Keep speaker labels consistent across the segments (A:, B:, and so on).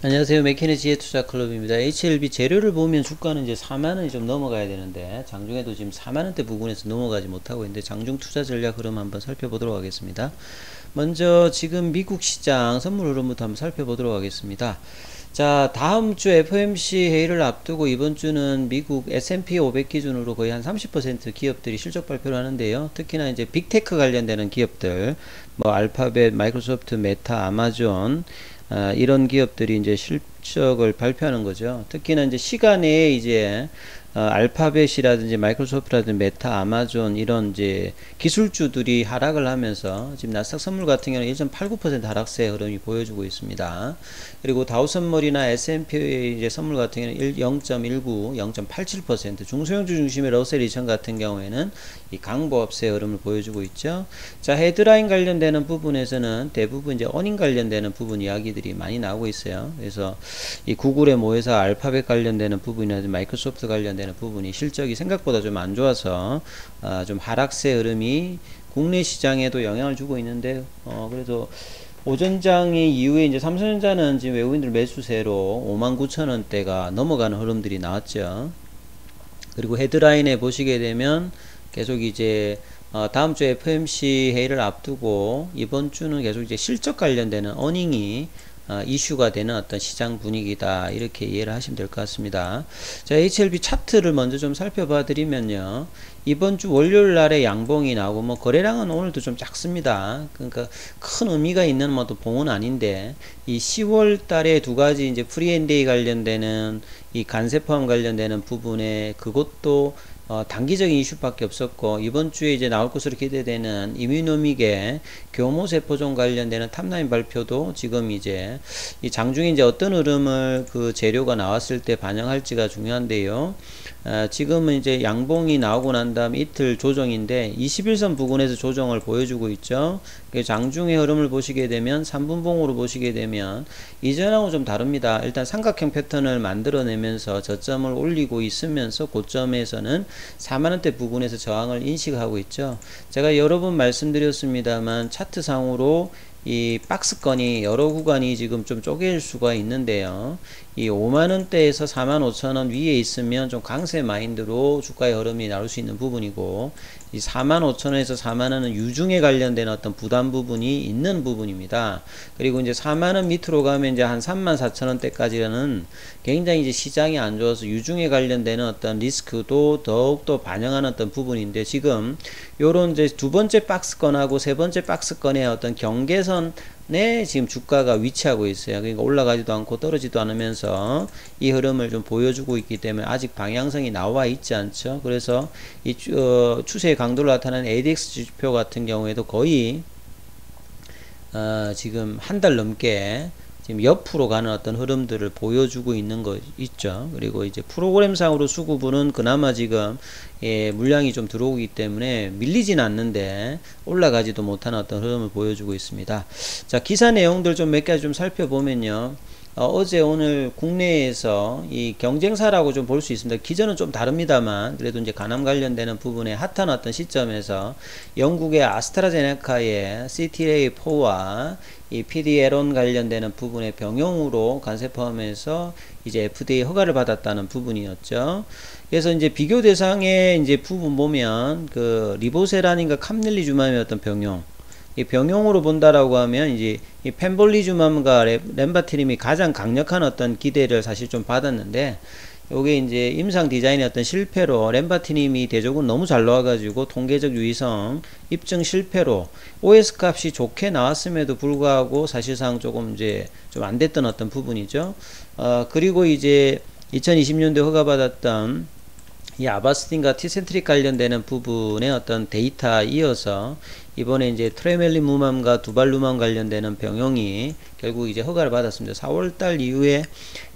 A: 안녕하세요. 맥케니 지혜투자클럽입니다. HLB 재료를 보면 주가는 이제 4만원이 좀 넘어가야 되는데 장중에도 지금 4만원대 부근에서 넘어가지 못하고 있는데 장중 투자 전략 흐름 한번 살펴보도록 하겠습니다. 먼저 지금 미국 시장 선물 흐름부터 한번 살펴보도록 하겠습니다. 자, 다음 주 FOMC 회의를 앞두고 이번 주는 미국 S&P 500 기준으로 거의 한 30% 기업들이 실적 발표를 하는데요. 특히나 이제 빅테크 관련되는 기업들, 뭐 알파벳, 마이크로소프트, 메타, 아마존, 이런 기업들이 이제 실적을 발표하는 거죠. 특히나 이제 시간에 이제 알파벳이라든지 마이크로소프트라든지 메타, 아마존 이런 이제 기술주들이 하락을 하면서 지금 나스닥 선물 같은 경우는 1.89% 하락세 흐름이 보여주고 있습니다. 그리고 다우선물이나 S&P 이제 선물 같은 경우는 0.19, 0.87% 중소형주 중심의 러셀 2000 같은 경우에는 이 강보합세 흐름을 보여주고 있죠. 자, 헤드라인 관련되는 부분에서는 대부분 이제 어닝 관련되는 부분 이야기들이 많이 나오고 있어요. 그래서 이 구글의 모회사 알파벳 관련되는 부분이나 마이크로소프트 관련되는 부분이 실적이 생각보다 좀 안 좋아서 좀 하락세 흐름이 국내 시장에도 영향을 주고 있는데 그래도 오전장의 이후에 이제 삼성전자는 지금 외국인들 매수세로 59,000원대가 넘어가는 흐름들이 나왔죠. 그리고 헤드라인에 보시게 되면 계속 이제 다음 주 FOMC 회의를 앞두고 이번 주는 계속 이제 실적 관련되는 어닝이 이슈가 되는 어떤 시장 분위기다, 이렇게 이해를 하시면 될 것 같습니다. 자, HLB 차트를 먼저 좀 살펴봐 드리면요, 이번 주 월요일 날에 양봉이 나오고 뭐 거래량은 오늘도 좀 작습니다. 그러니까 큰 의미가 있는 뭐 봉은 아닌데, 이 10월 달에 두 가지 이제 프리앤데이 관련되는 이 간세 포함 관련되는 부분에 그것도 단기적인 이슈밖에 없었고, 이번 주에 이제 나올 것으로 기대되는 이뮤노믹의 교모세포종 관련되는 탑라인 발표도 지금 이제 이 장중에 이제 어떤 흐름을 그 재료가 나왔을 때 반영할지가 중요한데요. 지금은 이제 양봉이 나오고 난 다음 이틀 조정인데 21선 부근에서 조정을 보여주고 있죠. 장중의 흐름을 보시게 되면 3분봉으로 보시게 되면 이전하고 좀 다릅니다. 일단 삼각형 패턴을 만들어내면서 저점을 올리고 있으면서 고점에서는 4만원대 부근에서 저항을 인식하고 있죠. 제가 여러 번 말씀드렸습니다만 차트상으로 이 박스권이 여러 구간이 지금 좀 쪼갤 수가 있는데요. 이 5만원대에서 45,000원 위에 있으면 좀 강세 마인드로 주가의 흐름이 나올 수 있는 부분이고, 이 45,000원에서 4만원은 유중에 관련된 어떤 부담 부분이 있는 부분입니다. 그리고 이제 4만원 밑으로 가면 이제 한 34,000원대까지는 굉장히 이제 시장이 안 좋아서 유중에 관련되는 어떤 리스크도 더욱더 반영하는 어떤 부분인데, 지금 요런 이제 두 번째 박스권하고 세 번째 박스권의 어떤 경계선 네, 지금 주가가 위치하고 있어요. 그러니까 올라가지도 않고 떨어지도 않으면서 이 흐름을 좀 보여주고 있기 때문에 아직 방향성이 나와 있지 않죠. 그래서 이 추세의 강도를 나타내는 ADX 지표 같은 경우에도 거의 지금 한 달 넘게 지금 옆으로 가는 어떤 흐름들을 보여주고 있는 거 있죠. 그리고 이제 프로그램상으로 수급은 그나마 지금 물량이 좀 들어오기 때문에 밀리진 않는데 올라가지도 못하는 어떤 흐름을 보여주고 있습니다. 자, 기사 내용들 좀 몇 가지 좀 살펴보면요, 어제 오늘 국내에서 이 경쟁사라고 좀 볼 수 있습니다. 기존은 좀 다릅니다만 그래도 이제 간암 관련되는 부분에 핫한 어떤 시점에서 영국의 아스트라제네카의 CTLA4와 이 PD에론 관련되는 부분의 병용으로 간세 포함해서 이제 FDA 허가를 받았다는 부분이었죠. 그래서 이제 비교 대상의 이제 부분 보면 그 리보세라닌과 캄넬리주맘의 어떤 병용, 이 병용으로 본다라고 하면 이제 이 펜볼리주맘과 렘바티림이 가장 강력한 어떤 기대를 사실 좀 받았는데, 요게 이제 임상 디자인의 어떤 실패로 렘바티님이 대조군 너무 잘 나와가지고 통계적 유의성 입증 실패로 OS 값이 좋게 나왔음에도 불구하고 사실상 조금 이제 좀 안 됐던 어떤 부분이죠. 그리고 이제 2020년도에 허가받았던 이 아바스틴과 티센트릭 관련되는 부분의 어떤 데이터 이어서 이번에 이제 트레멜리무맘과 두발루맘 관련되는 병용이 결국 이제 허가를 받았습니다. 4월달 이후에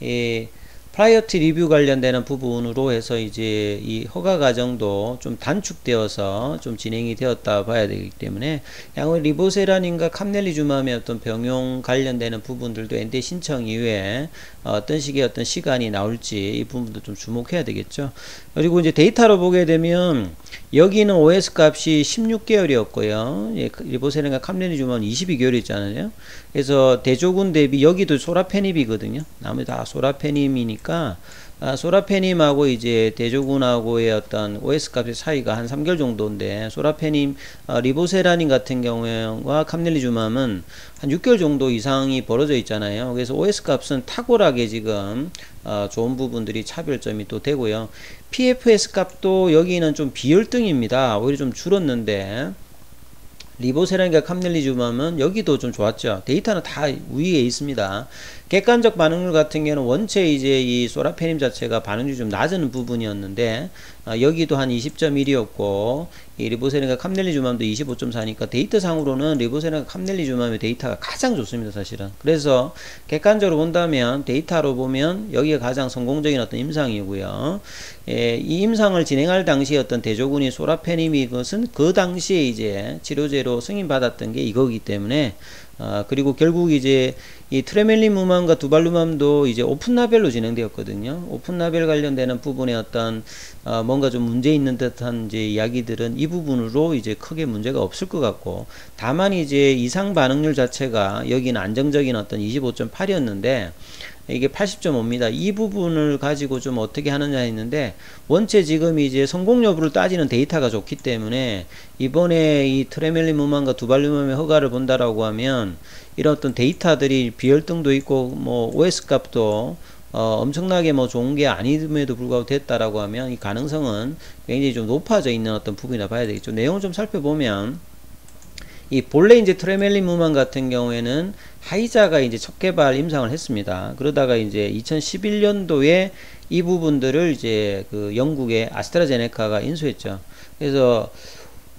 A: 이 프라이어티 리뷰 관련되는 부분으로 해서 이제 이 허가 과정도 좀 단축되어서 좀 진행이 되었다 봐야 되기 때문에 양호 리보세라닌과 캄넬리주맘의 어떤 병용 관련되는 부분들도 NDA 신청 이후에 어떤 식의 어떤 시간이 나올지 이 부분도 좀 주목해야 되겠죠. 그리고 이제 데이터로 보게 되면 여기는 OS 값이 16개월이었고요. 예, 리보세라닌과 캄렐리주만 22개월 있잖아요. 그래서 대조군 대비 여기도 소라페닙이거든요. 나머지 다 소라페닙이니까 소라페님하고 이제 대조군하고의 어떤 OS 값의 차이가 한 3개월 정도인데, 소라페님, 리보세라닌 같은 경우와 캄렐리주맘은 한 6개월 정도 이상이 벌어져 있잖아요. 그래서 OS 값은 탁월하게 지금 좋은 부분들이 차별점이 또 되고요. PFS 값도 여기는 좀 비열등입니다. 오히려 좀 줄었는데, 리보세라닌과 캄렐리주맘은 여기도 좀 좋았죠. 데이터는 다 위에 있습니다. 객관적 반응률 같은 경우는 원체 이제 이 소라페님 자체가 반응률이 좀 낮은 부분이었는데, 여기도 한 20.1이었고 이 리보세라닌과 캄렐리주맘도 25.4니까 데이터상으로는 리보세라닌과 캄렐리주맘의 데이터가 가장 좋습니다, 사실은. 그래서 객관적으로 본다면, 데이터로 보면 여기가 가장 성공적인 어떤 임상이고요. 이 임상을 진행할 당시에 어떤 대조군이 소라페님이, 것은 그 당시에 이제 치료제로 승인받았던 게 이거기 때문에, 그리고 결국 이제 이 트레멜리무맘과 두발루맘도 이제 오픈라벨로 진행되었거든요. 오픈라벨 관련되는 부분에 어떤 뭔가 좀 문제 있는 듯한 이제 이야기들은 이 부분으로 이제 크게 문제가 없을 것 같고, 다만 이제 이상 반응률 자체가 여기는 안정적인 어떤 25.8이었는데 이게 80.5입니다. 이 부분을 가지고 좀 어떻게 하느냐 했는데, 원체 지금 이제 성공 여부를 따지는 데이터가 좋기 때문에 이번에 이 트레멜리무맘과 두발루맘의 허가를 본다라고 하면 이런 어떤 데이터들이 비열등도 있고 뭐 OS 값도 엄청나게 뭐 좋은 게 아님에도 불구하고 됐다라고 하면 이 가능성은 굉장히 좀 높아져 있는 어떤 부분이라 봐야 되겠죠. 내용을 좀 살펴보면, 이 본래 이제 트레멜리무맘 같은 경우에는 하이자가 이제 첫 개발 임상을 했습니다. 그러다가 이제 2011년도에 이 부분들을 이제 그 영국의 아스트라제네카가 인수했죠. 그래서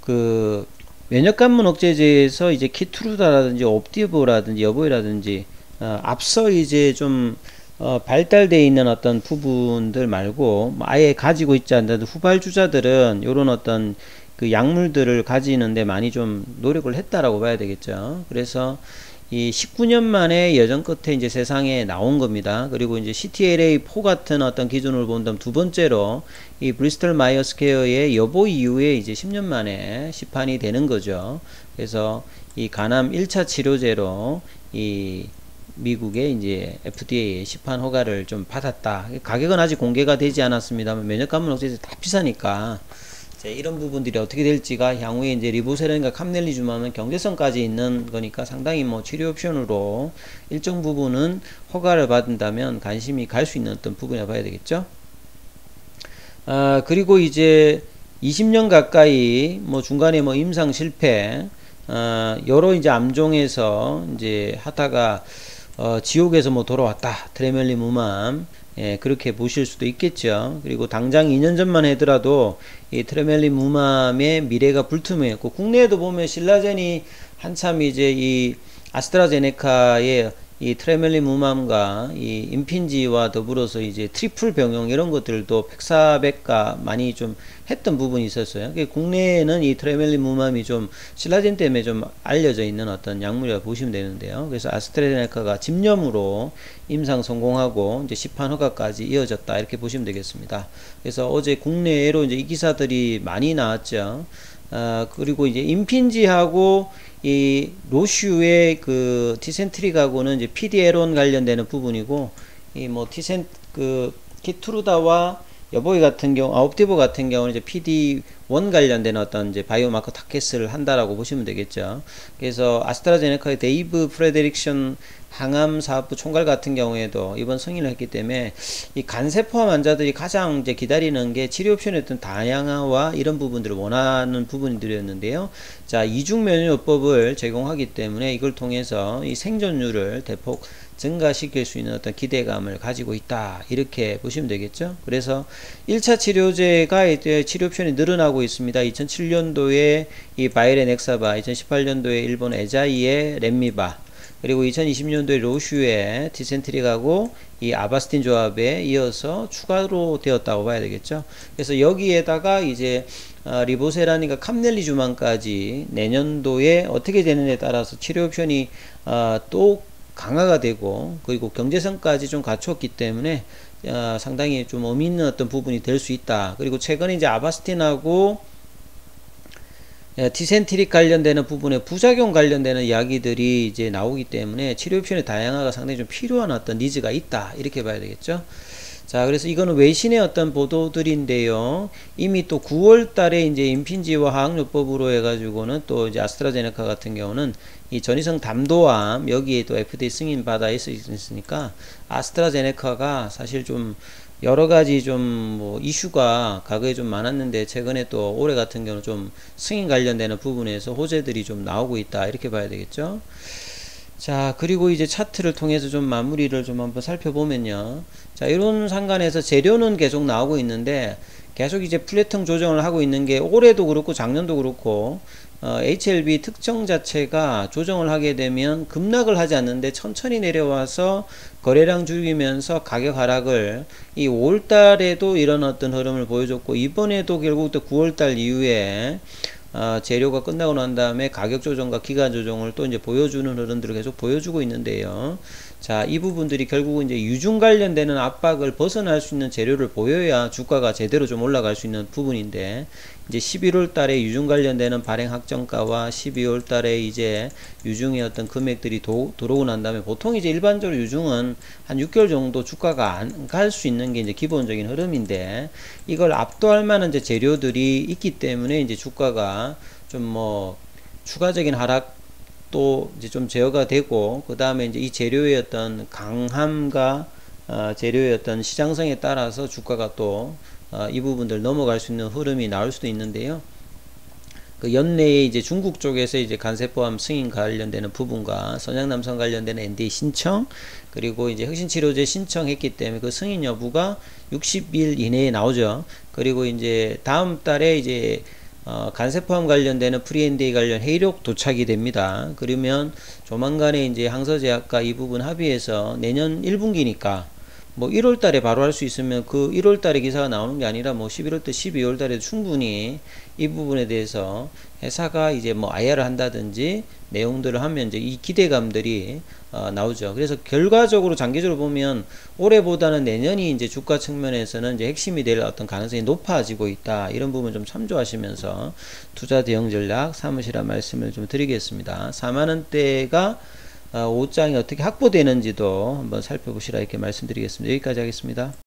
A: 그 면역관문 억제제에서 이제 키트루다라든지 옵디보라든지 여보이라든지 앞서 이제 좀 발달되어 있는 어떤 부분들 말고 아예 가지고 있지 않는 후발주자들은 요런 어떤 그 약물들을 가지는데 많이 좀 노력을 했다라고 봐야 되겠죠. 그래서 이 19년 만에 여정 끝에 이제 세상에 나온 겁니다. 그리고 이제 CTLA4 같은 어떤 기준으로 본다면 두 번째로 이 브리스톨 마이어스 케어의 여보 이후에 이제 10년 만에 시판이 되는 거죠. 그래서 이 간암 1차 치료제로 이 미국의 이제 FDA 시판 허가를 좀 받았다. 가격은 아직 공개가 되지 않았습니다만 면역관문 억제제 다 비싸니까 이런 부분들이 어떻게 될지가 향후에 이제 리보세라닌과 캄렐리주맘은 경제성까지 있는 거니까 상당히 뭐 치료 옵션으로 일정 부분은 허가를 받는다면 관심이 갈 수 있는 어떤 부분이라 봐야 되겠죠. 그리고 이제 20년 가까이 뭐 중간에 뭐 임상 실패, 여러 이제 암종에서 이제 하다가 지옥에서 뭐 돌아왔다, 트레멜리무맘. 예, 그렇게 보실 수도 있겠죠. 그리고 당장 2년 전만 하더라도 이 트레멜리무맘의 미래가 불투명했고, 국내에도 보면 신라젠이 한참 이제 이 아스트라제네카의 이 트레멜리무맘과 이 임핀지와 더불어서 이제 트리플 병용 이런 것들도 백사백가 많이 좀 했던 부분이 있었어요. 국내에는 이 트레멜리무맘이 좀 신라젠 때문에 좀 알려져 있는 어떤 약물이라고 보시면 되는데요. 그래서 아스트라제네카가 집념으로 임상 성공하고 이제 시판 허가까지 이어졌다, 이렇게 보시면 되겠습니다. 그래서 어제 국내외로 이제 이 기사들이 많이 나왔죠. 그리고 이제 임핀지하고 이 로슈의 그 티센트릭하고는 이제 PDL1 관련되는 부분이고, 이 뭐 그 키트루다와 여보이 같은 경우, 옵디보 같은 경우는 이제 PD1 관련된 어떤 이제 바이오마커 타켓을 한다라고 보시면 되겠죠. 그래서 아스트라제네카의 데이브 프레데릭션 항암 사업부 총괄 같은 경우에도 이번 승인을 했기 때문에 이 간세포암 환자들이 가장 이제 기다리는 게 치료 옵션의 어떤 다양화와 이런 부분들을 원하는 부분들이었는데요. 자, 이중 면역요법을 제공하기 때문에 이걸 통해서 이 생존율을 대폭 증가시킬 수 있는 어떤 기대감을 가지고 있다, 이렇게 보시면 되겠죠. 그래서 1차 치료제가 이제 치료 옵션이 늘어나고 있습니다. 2007년도에 이 바이렌 엑사바, 2018년도에 일본 에자이의 렘미바, 그리고 2020년도에 로슈의 티센트릭하고 이 아바스틴 조합에 이어서 추가로 되었다고 봐야 되겠죠. 그래서 여기에다가 이제 리보세라닌과 캄렐리주맘까지 내년도에 어떻게 되느냐에 따라서 치료 옵션이 또 강화가 되고 그리고 경제성까지 좀 갖췄기 때문에 상당히 좀 의미 있는 어떤 부분이 될 수 있다. 그리고 최근에 이제 아바스틴하고 티센트릭 관련되는 부분에 부작용 관련되는 이야기들이 이제 나오기 때문에 치료 옵션의 다양화가 상당히 좀 필요한 어떤 니즈가 있다. 이렇게 봐야 되겠죠. 자, 그래서 이거는 외신의 어떤 보도들인데요. 이미 또 9월 달에 이제 임핀지와 화학요법으로 해가지고는 또 이제 아스트라제네카 같은 경우는 이 전이성 담도암 여기에 또 FDA 승인 받아 있으니까 아스트라제네카가 사실 좀 여러 가지 좀 뭐 이슈가 과거에 좀 많았는데 최근에 또 올해 같은 경우는 좀 승인 관련되는 부분에서 호재들이 좀 나오고 있다. 이렇게 봐야 되겠죠. 자, 그리고 이제 차트를 통해서 좀 마무리를 좀 한번 살펴보면요. 자, 이런 상관에서 재료는 계속 나오고 있는데 계속 이제 플래팅 조정을 하고 있는 게 올해도 그렇고 작년도 그렇고 HLB 특정 자체가 조정을 하게 되면 급락을 하지 않는데 천천히 내려와서 거래량 줄이면서 가격 하락을 이 5월달에도 이런 어떤 흐름을 보여줬고 이번에도 결국 또 9월달 이후에 재료가 끝나고 난 다음에 가격 조정과 기간 조정을 또 이제 보여주는 흐름들을 계속 보여주고 있는데요. 자, 이 부분들이 결국은 이제 유중 관련되는 압박을 벗어날 수 있는 재료를 보여야 주가가 제대로 좀 올라갈 수 있는 부분인데, 이제 11월 달에 유중 관련되는 발행 확정가와 12월 달에 이제 유중의 어떤 금액들이 들어오고 난 다음에 보통 이제 일반적으로 유중은 한 6개월 정도 주가가 안 갈 수 있는 게 이제 기본적인 흐름인데, 이걸 압도할 만한 이제 재료들이 있기 때문에 이제 주가가 좀 뭐 추가적인 하락도 이제 좀 제어가 되고, 그 다음에 이제 이 재료의 어떤 강함과 재료의 어떤 시장성에 따라서 주가가 또 이 부분들 넘어갈 수 있는 흐름이 나올 수도 있는데요. 그 연내에 이제 중국 쪽에서 이제 간세포암 승인 관련되는 부분과 선양남성 관련되는 NDA 신청, 그리고 이제 혁신치료제 신청했기 때문에 그 승인 여부가 60일 이내에 나오죠. 그리고 이제 다음 달에 이제 간세포암 관련되는 프리-NDA 관련 회의록 도착이 됩니다. 그러면 조만간에 이제 항서제약과 이 부분 합의해서 내년 1분기니까 뭐 1월 달에 바로 할 수 있으면 그 1월 달에 기사가 나오는 게 아니라 뭐 11월 달, 12월 달에 충분히 이 부분에 대해서 회사가 이제 뭐 IR을 한다든지 내용들을 하면 이제 이 기대감들이 나오죠. 그래서 결과적으로 장기적으로 보면 올해보다는 내년이 이제 주가 측면에서는 이제 핵심이 될 어떤 가능성이 높아지고 있다. 이런 부분 좀 참조하시면서 투자 대응 전략 삼으시라 말씀을 좀 드리겠습니다. 4만원대가 5장이 어떻게 확보되는지도 한번 살펴보시라 이렇게 말씀드리겠습니다. 여기까지 하겠습니다.